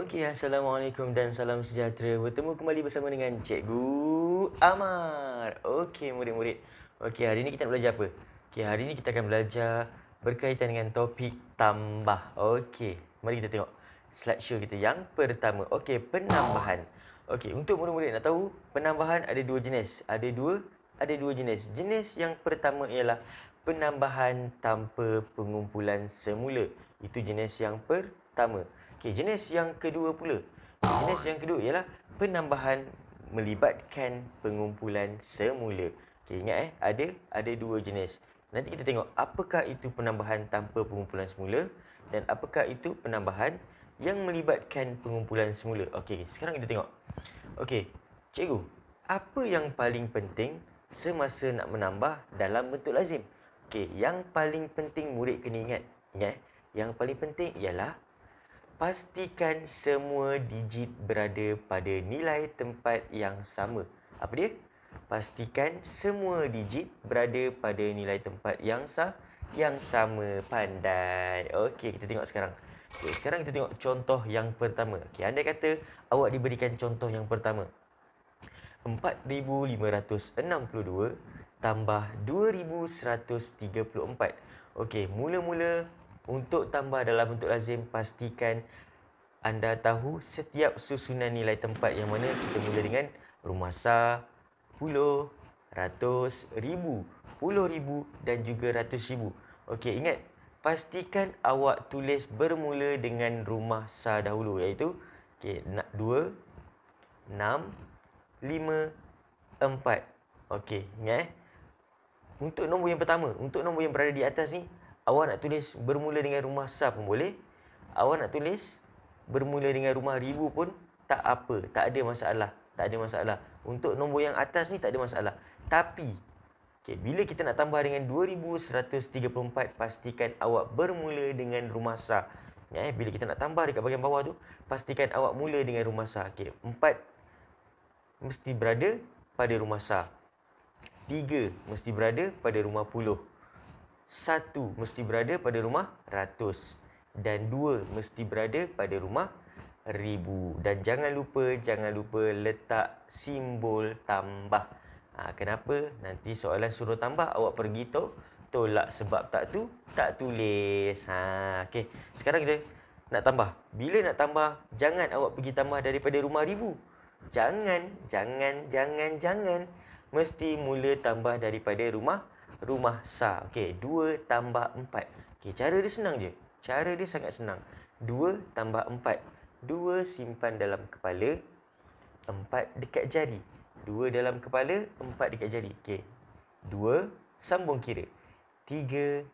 Okey, Assalamualaikum dan salam sejahtera. Bertemu kembali bersama dengan Cikgu Amar. Okey, murid-murid. Okey, hari ini kita nak belajar apa? Okey, hari ini kita akan belajar berkaitan dengan topik tambah. Okey, mari kita tengok slideshow kita yang pertama. Okey, penambahan. Okey, untuk murid-murid nak tahu, penambahan ada dua jenis. Ada dua jenis. Jenis yang pertama ialah penambahan tanpa pengumpulan semula. Itu jenis yang pertama. Okey, jenis yang kedua pula. Jenis yang kedua ialah penambahan melibatkan pengumpulan semula. Okey, ingat ada dua jenis. Nanti kita tengok apakah itu penambahan tanpa pengumpulan semula dan apakah itu penambahan yang melibatkan pengumpulan semula. Okey, sekarang kita tengok. Okey, cikgu, apa yang paling penting semasa nak menambah dalam bentuk lazim? Okey, yang paling penting murid kena ingat. Yang paling penting ialah pastikan semua digit berada pada nilai tempat yang sama. Apa dia? Pastikan semua digit berada pada nilai tempat yang sama. Pandai. Okey, kita tengok sekarang. Okey, sekarang kita tengok contoh yang pertama. Okey, andai kata awak diberikan contoh yang pertama. 4,562 tambah 2,134. Okey, mula-mula untuk tambah dalam bentuk lazim, pastikan anda tahu setiap susunan nilai tempat yang mana kita mula dengan rumah sah, puluh, ratus, ribu, puluh ribu dan juga ratus ribu. Okey, ingat, pastikan awak tulis bermula dengan rumah sah dahulu, iaitu 2, 6, 5, 4. Okey, ingat Untuk nombor yang pertama, untuk nombor yang berada di atas ni, awak nak tulis bermula dengan rumah sah pun boleh. Awak nak tulis bermula dengan rumah ribu pun tak apa, tak ada masalah. Untuk nombor yang atas ni tak ada masalah. Tapi bila kita nak tambah dengan 2134, pastikan awak bermula dengan rumah sah. Bila kita nak tambah dekat bahagian bawah tu, pastikan awak mula dengan rumah sah. 4 mesti berada pada rumah sah. 3 mesti berada pada rumah puluh. 1 mesti berada pada rumah ratus. Dan 2 mesti berada pada rumah ribu. Dan jangan lupa letak simbol tambah. Kenapa? Nanti soalan suruh tambah, awak pergi tolak sebab tak tulis. Okey. Sekarang kita nak tambah. Bila nak tambah, jangan awak pergi tambah daripada rumah ribu. Jangan. Mesti mula tambah daripada rumah sah. Okey, 2 tambah 4. Okey, cara dia senang je. Cara dia sangat senang. 2 tambah 4. 2 simpan dalam kepala, 4 dekat jari. 2 dalam kepala, 4 dekat jari. Okey. 2 sambung kira. 3,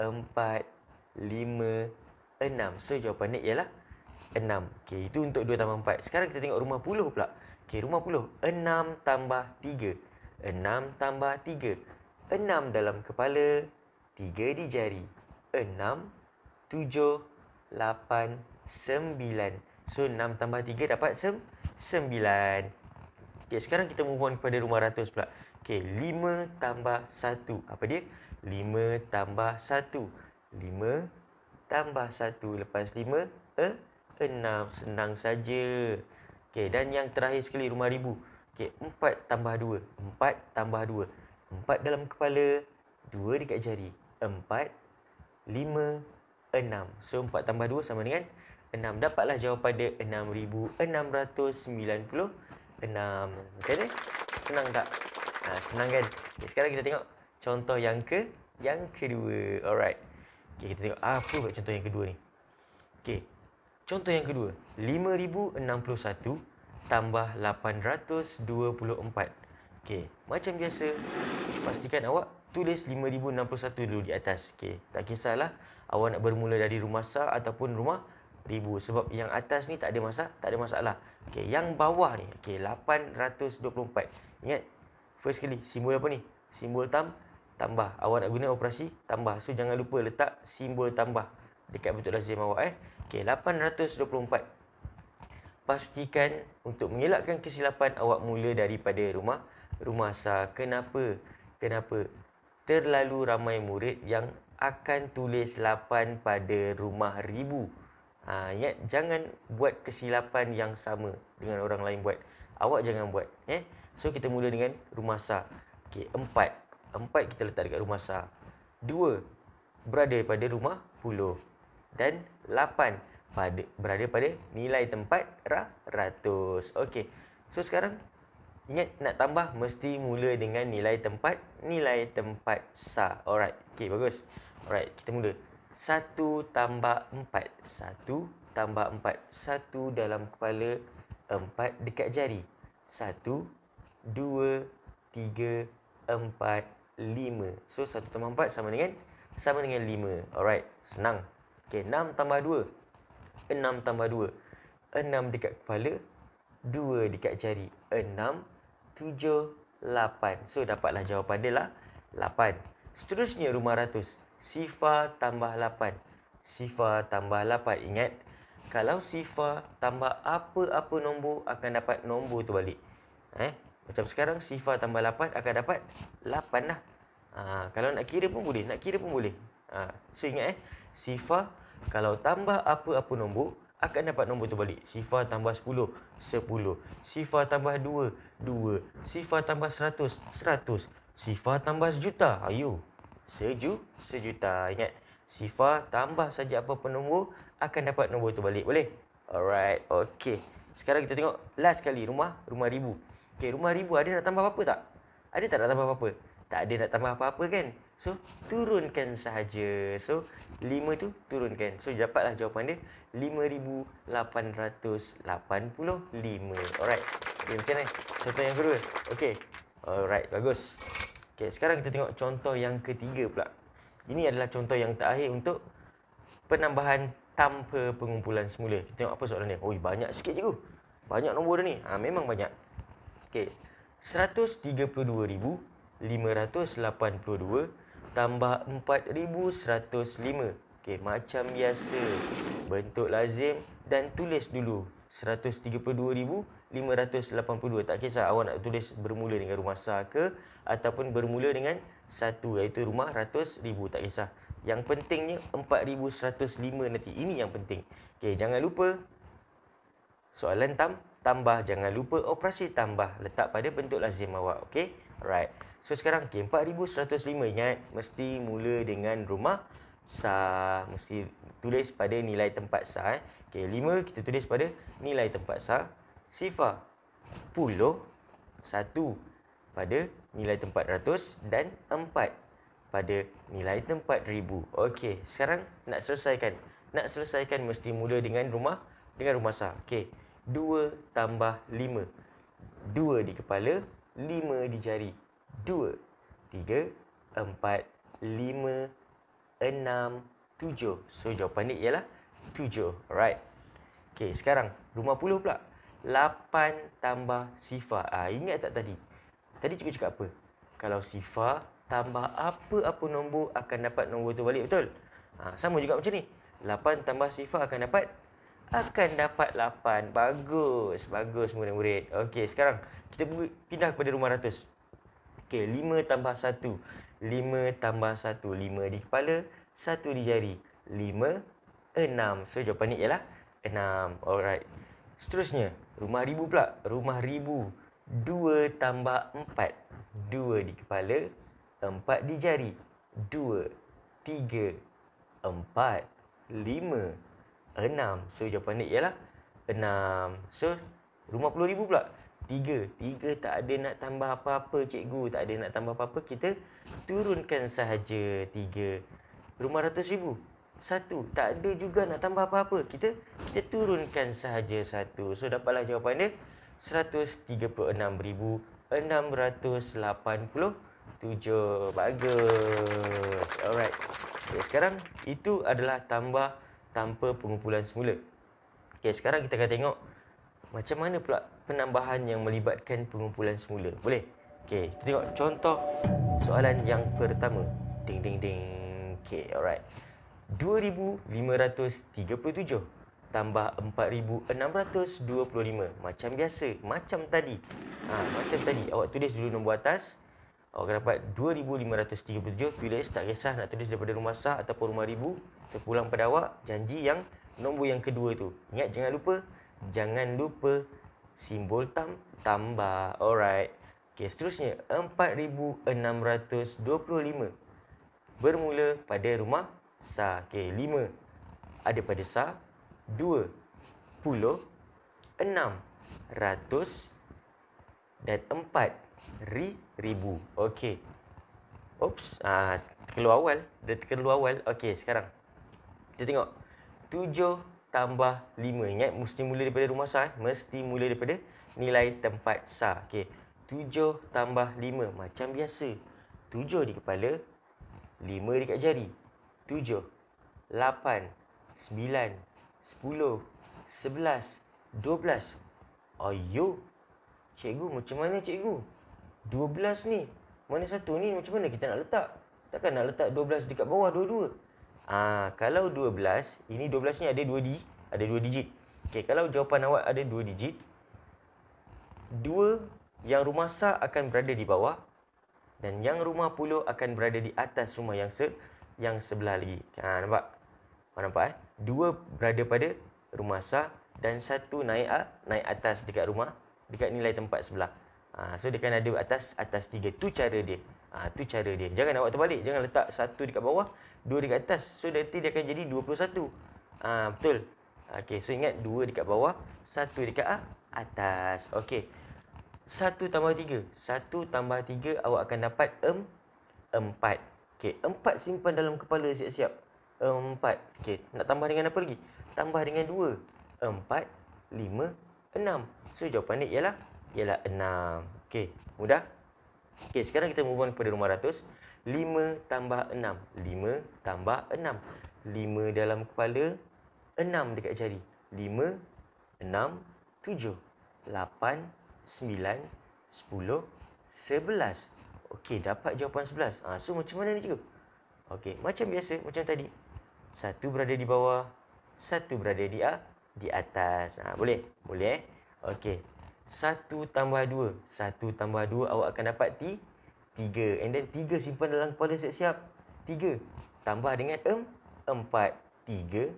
4, 5, 6. So jawapan ni ialah 6. Okey, itu untuk 2 tambah 4. Sekarang kita tengok rumah puluh pula. Okey, rumah puluh. 6 tambah 3. 6 tambah 3. 6 dalam kepala, 3 di jari. 6, 7, 8, 9. So, 6 tambah 3 dapat 9. Okey, sekarang kita move on kepada rumah ratus pula. Okey, 5 tambah 1. Apa dia? 5 tambah 1. 5 tambah 1. Lepas 5, 6. Senang saja. Okey, dan yang terakhir sekali rumah ribu. Okey, 4 tambah 2. 4 tambah 2. 4 dalam kepala, 2 dekat jari. 4, 5, 6. So, 4 tambah 2 sama dengan 6. Dapatlah jawapan dia 6,696. Macam mana? Senang tak? Senang kan? Okay, sekarang kita tengok contoh yang kedua. Alright. Okay, kita tengok apa buat contoh yang kedua ni. Okay, contoh yang kedua. 5,061 tambah 824. Okey, macam biasa, pastikan awak tulis 5,061 dulu di atas. Okey, tak kisahlah awak nak bermula dari rumah sah ataupun rumah ribu, sebab yang atas ni tak ada masalah. Okey, yang bawah ni, okey, 824. Ingat, first kali simbol apa ni? Simbol tambah. Awak nak guna operasi tambah. So jangan lupa letak simbol tambah dekat bentuk lazim awak. Okey, 824. Pastikan untuk mengelakkan kesilapan awak mula daripada rumah sah. Kenapa? Terlalu ramai murid yang akan tulis 8 pada rumah ribu. Ingat, jangan buat kesilapan yang sama dengan orang lain buat. Awak jangan buat. So, kita mula dengan rumah sah. Okey, 4. 4 kita letak dekat rumah sah. 2 berada pada rumah puluh. Dan 8 berada pada nilai tempat ratus. Okey. So, sekarang ingat, nak tambah mesti mula dengan nilai tempat sah. Alright. Okey, bagus. Alright, kita mula. 1 tambah 4. 1 tambah 4. 1 dalam kepala, 4 dekat jari. 1, 2, 3, 4, 5. So, 1 tambah 4 sama dengan 5. Alright, senang. Okey, 6 tambah 2. 6 tambah 2. 6 dekat kepala, 2 dekat jari. 6, 7, 8. So, dapatlah jawapan dia lah 8. Seterusnya, rumah ratus. Sifar tambah 8. Sifar tambah 8. Ingat, kalau sifar tambah apa-apa nombor akan dapat nombor tu balik. Macam sekarang sifar tambah 8 akan dapat 8 lah. Kalau nak kira pun boleh, So, ingat sifar kalau tambah apa-apa nombor akan dapat nombor tu balik. Sifar tambah 10, 10. Sifar tambah 2, 2. Sifar tambah 100, 100. Sifar tambah sejuta. Ayo. Sejuta. Ingat, sifar tambah saja apa-apa nombor akan dapat nombor tu balik. Boleh? Alright. Okey. Sekarang kita tengok last kali rumah ribu. Okey, rumah ribu ada nak tambah apa tak? Ada tak nak tambah apa-apa? Tak ada nak tambah apa-apa kan? So, turunkan sahaja. So, 5 tu turunkan. So, dapatlah jawapan dia 5,885. Alright. Okay, macam mana? Contoh yang kedua. Okey. Alright, bagus. Okey, sekarang kita tengok contoh yang ketiga pula. Ini adalah contoh yang terakhir untuk penambahan tanpa pengumpulan semula. Kita tengok apa soalan dia. Oi, banyak sikit cikgu. Banyak nombor dah ni. Memang banyak. Okey. 132,582 tambah 4,105. Okey, macam biasa. Bentuk lazim dan tulis dulu. 132,582. Tak kisah awak nak tulis bermula dengan rumah sah ke ataupun bermula dengan 1, iaitu rumah ratus ribu. Tak kisah. Yang pentingnya 4,105 nanti. Ini yang penting. Okey, jangan lupa soalan tambah. Jangan lupa operasi tambah. Letak pada bentuk lazim awak. Okey? Alright. So, sekarang 4,105. Ingat, mesti mula dengan rumah sah. Mesti tulis pada nilai tempat sah. Okey, 5 kita tulis pada nilai tempat sah. Sifar puluh, 1 pada nilai tempat ratus dan 4 pada nilai tempat ribu. Okey, sekarang nak selesaikan. Nak selesaikan mesti mula dengan rumah sah. Okey. 2 tambah 5. 2 di kepala, 5 di jari. 2, 3, 4, 5, 6, 7. So, jawapan dia ialah 7. Alright. Okey, sekarang rumah puluh pula. 8 tambah sifar. Ingat tak tadi? Tadi cikgu cakap apa? Kalau sifar tambah apa-apa nombor akan dapat nombor tu balik, betul? Sama juga macam ni. 8 tambah sifar akan dapat 8. Bagus murid-murid. Okey, sekarang kita pindah kepada rumah ratus. Okey, 5 tambah 1. 5 tambah 1. 5 di kepala, 1 di jari. 5, 6. So, jawapan ni ialah 6. Alright. Seterusnya, rumah ribu pula. Rumah ribu. 2 tambah 4. 2 di kepala, 4 di jari. 2, 3, 4, 5, 6. So, jawapan dia ialah 6. So, rumah puluh ribu pula. 3 tak ada nak tambah apa-apa cikgu. Tak ada nak tambah apa-apa. Kita turunkan sahaja 3. Rumah ratus ribu. 1 tak ada juga nak tambah apa-apa. Kita turunkan sahaja 1. So, dapatlah jawapan dia 136,687. Bagus. Alright. Okay, sekarang itu adalah tambah tanpa pengumpulan semula. Okay, sekarang kita akan tengok macam mana pula penambahan yang melibatkan pengumpulan semula. Boleh? Okay, kita tengok contoh soalan yang pertama. Ding ding ding. Okay, alright. 2,537 tambah 4,625. Macam biasa, macam tadi. Macam tadi, awak tulis dulu nombor atas. Awak akan dapat 2,537. Tulis, tak kisah nak tulis daripada rumah sah ataupun rumah ribu. Terpulang pada awak, janji yang nombor yang kedua tu. Ingat, jangan lupa simbol tambah. Alright. Okey, seterusnya 4625 bermula pada rumah sa. Okey, 5 ada pada sa, 2 puluh, 6 ratus dan 4 ribu. Okey. Oops, keluar awal. Dia keluar awal. Okey, sekarang kita tengok 7 tambah 5. Ingat, mesti mula daripada rumah sa. Mesti mula daripada nilai tempat sa. Okey, 7 tambah 5 macam biasa. 7 di kepala, 5 dekat jari. 7, 8, 9, 10, 11, 12. Ayo, cikgu, macam mana cikgu? 12 ni. Mana satu ni? Macam mana kita nak letak? Takkan nak letak 12 dekat bawah dua-dua? Kalau 12, ini 12 ni ada 2 digit. Okey, kalau jawapan awak ada 2 digit, 2 yang rumah sa akan berada di bawah dan yang rumah puluh akan berada di atas rumah yang sebelah lagi. Nampak? Nampak 2 berada pada rumah sa dan 1 naik atas dekat nilai tempat sebelah. So dia kan ada atas 3. Tu cara dia. Jangan awak terbalik. Jangan letak 1 dekat bawah, 2 dekat atas. So nanti dia akan jadi 21. Betul. Okey, so ingat 2 dekat bawah, 1 dekat atas. Okey. 1 tambah 3. 1 tambah 3 awak akan dapat 4. Okey, 4 simpan dalam kepala siap-siap. 4. Okey, nak tambah dengan apa lagi? Tambah dengan 2. 4, 5, 6. So jawapan dia ialah 6. Okey, mudah? Okey, sekarang kita move on kepada rumah ratus. 5 tambah 6. 5 tambah 6. 5 dalam kepala, 6 dekat jari. 5, 6, 7, 8, 9, 10, 11. Okey, dapat jawapan 11. So macam mana ni cikgu? Okey, macam biasa, macam tadi. 1 berada di bawah, 1 berada di atas. Boleh? Boleh. Okey. 1 tambah 2. 1 tambah 2 awak akan dapat 3. And then 3 simpan dalam kepala siap-siap. 3 tambah dengan 4. 3,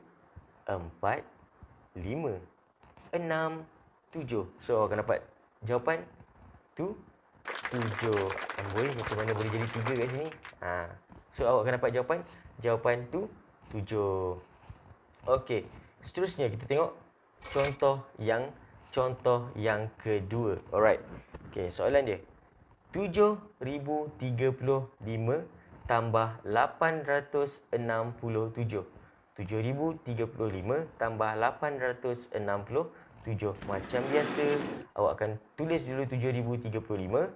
4, 5, 6, 7. So awak akan dapat jawapan 7. Amboi, macam mana boleh jadi 3 kat sini? So awak akan dapat jawapan 7. Okey. Seterusnya kita tengok contoh yang kedua. Alright. Okey, soalan dia. 7,035 tambah 867. 7,035 tambah 867. Macam biasa, awak akan tulis dulu 7,035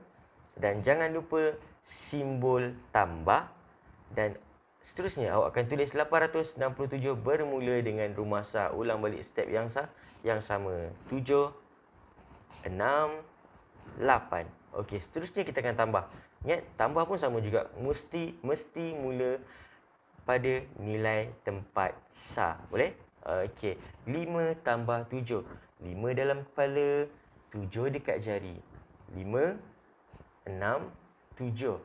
dan jangan lupa simbol tambah, dan seterusnya awak akan tulis 867 bermula dengan rumah sa. Ulang balik step yang sama. 7, 6, 8. Okey, seterusnya kita akan tambah. Ingat, tambah pun sama juga. Mesti mula pada nilai tempat sa. Boleh? Okey. 5 tambah 7. 5 dalam kepala, 7 dekat jari. 5, 6, 7,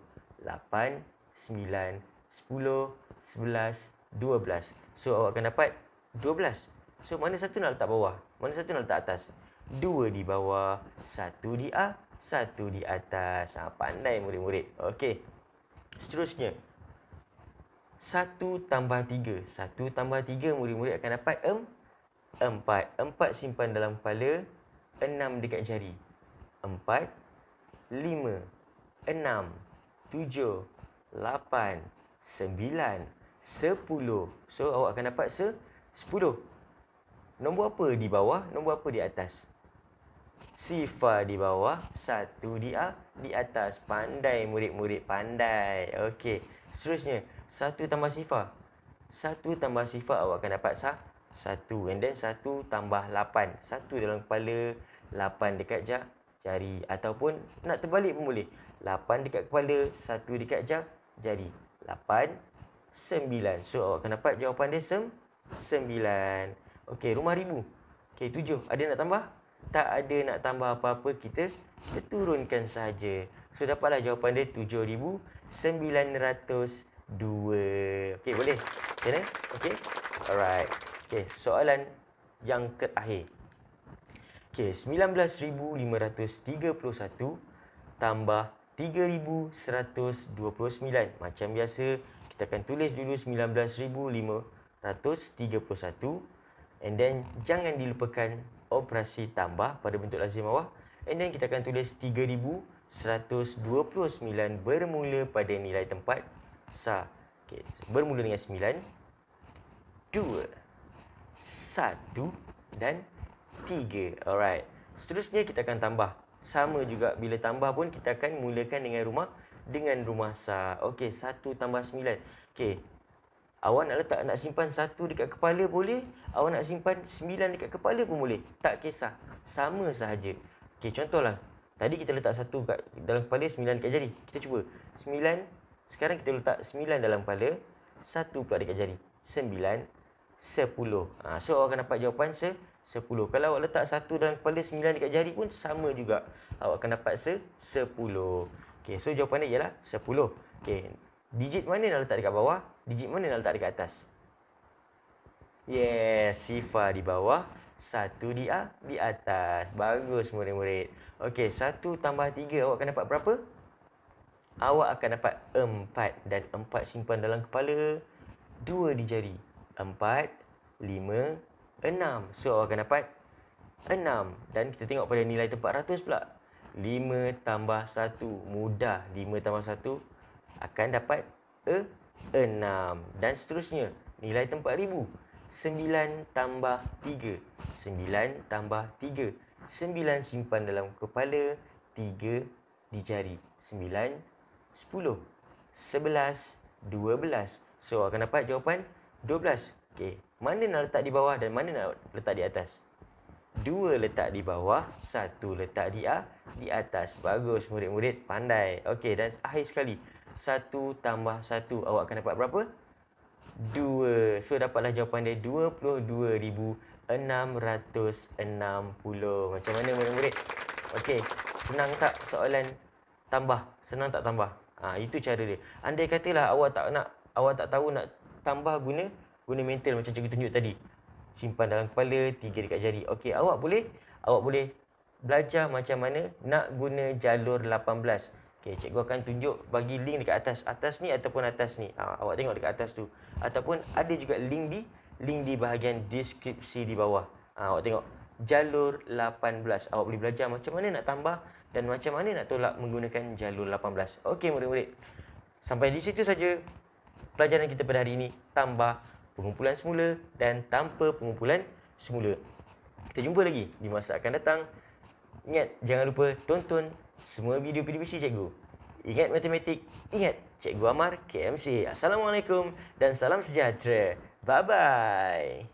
8, 9, 10, 11, 12. So awak akan dapat 12. So mana satu nak letak bawah? Mana satu nak letak atas? 2 di bawah, 1 di atas. Pandai murid-murid. Okey. Seterusnya 1 tambah 3. 1 tambah 3 murid-murid akan dapat 4. 4 simpan dalam kepala, 6 dekat jari. 4, 5, 6, 7, 8, 9, 10. So awak akan dapat 10. Nombor apa di bawah, nombor apa di atas? Sifar di bawah, 1 di atas. Pandai murid-murid, pandai. Okey. Seterusnya 1 tambah sifar. 1 tambah sifar awak akan dapat 1. And then 1 tambah 8. 1 dalam kepala, 8 dekat jari. Ataupun nak terbalik pun boleh. 8 dekat kepala, 1 dekat jari. 8, 9. So awak akan dapat jawapan dia 9. Okey, rumah ribu. Okey, 7. Ada nak tambah? Tak ada nak tambah apa-apa. Kita turunkan sahaja. So dapatlah jawapan dia 7,902. Okey, boleh? Macam mana? Okey. Alright. Okey, soalan yang terakhir. Okey, 19,531 tambah 3,129. Macam biasa, kita akan tulis dulu 19,531 and then jangan dilupakan operasi tambah pada bentuk lazim bawah. And then kita akan tulis 3,129 bermula pada nilai tempat sah. Okey, bermula dengan 9, 2, 1 dan 3. Alright. Seterusnya kita akan tambah. Sama juga bila tambah pun kita akan mulakan dengan rumah sah. Okey, 1 tambah 9. Okey. Awak nak simpan 1 dekat kepala boleh, awak nak simpan 9 dekat kepala pun boleh. Tak kisah. Sama sahaja. Okey, contohlah. Tadi kita letak 1 kat dalam kepala, 9 dekat jari. Kita cuba. 9. Sekarang kita letak 9 dalam kepala, 1 pula dekat jari. 9, 10. So awak akan dapat jawapan 10. Kalau awak letak 1 dalam kepala, 9 dekat jari pun sama juga. Awak akan dapat 10. Okey, so jawapan dia ialah 10. Okey, digit mana nak letak dekat bawah? Digit mana nak letak dekat atas? Yes, sifar di bawah, 1 di atas. Bagus murid-murid. Okey, 1 tambah 3 awak akan dapat berapa? Awak akan dapat 4 dan 4 simpan dalam kepala, 2 di jari. 4, 5, 6. So awak akan dapat 6. Dan kita tengok pada nilai tempat ratus pula. 5 tambah 1. Mudah. 5 tambah 1 akan dapat 6. Dan seterusnya. Nilai tempat ribu. 9 tambah 3. 9 tambah 3. 9 simpan dalam kepala. 3 di jari. 9, 10, 11, 12. So akan dapat jawapan 12. Okey, mana nak letak di bawah dan mana nak letak di atas? 2 letak di bawah, 1 letak di atas. Bagus murid-murid, pandai. Okey, dan akhir sekali. 1 tambah 1, awak akan dapat berapa? 2. So dapatlah jawapan dia 22,660. Macam mana murid-murid? Okey, senang tak soalan tambah? Senang tak tambah? Itu cara dia. Andai katalah awak tak tahu nak tambah guna mental macam cikgu tunjuk tadi. Simpan dalam kepala, 3 dekat jari. Okey, awak boleh belajar macam mana nak guna jalur 18. Okey, cikgu akan tunjuk bagi link dekat atas ni ataupun atas ni. Awak tengok dekat atas tu. Ataupun ada juga link di bahagian deskripsi di bawah. Awak tengok jalur 18. Awak boleh belajar macam mana nak tambah dan macam mana nak tolak menggunakan jalur 18. Okey murid-murid. Sampai di situ saja pelajaran kita pada hari ini. Tambah, pengumpulan semula dan tanpa pengumpulan semula. Kita jumpa lagi di masa akan datang. Ingat, jangan lupa tonton semua video PDBC cikgu. Ingat matematik, ingat Cikgu Amar KMC. Assalamualaikum dan salam sejahtera. Bye-bye.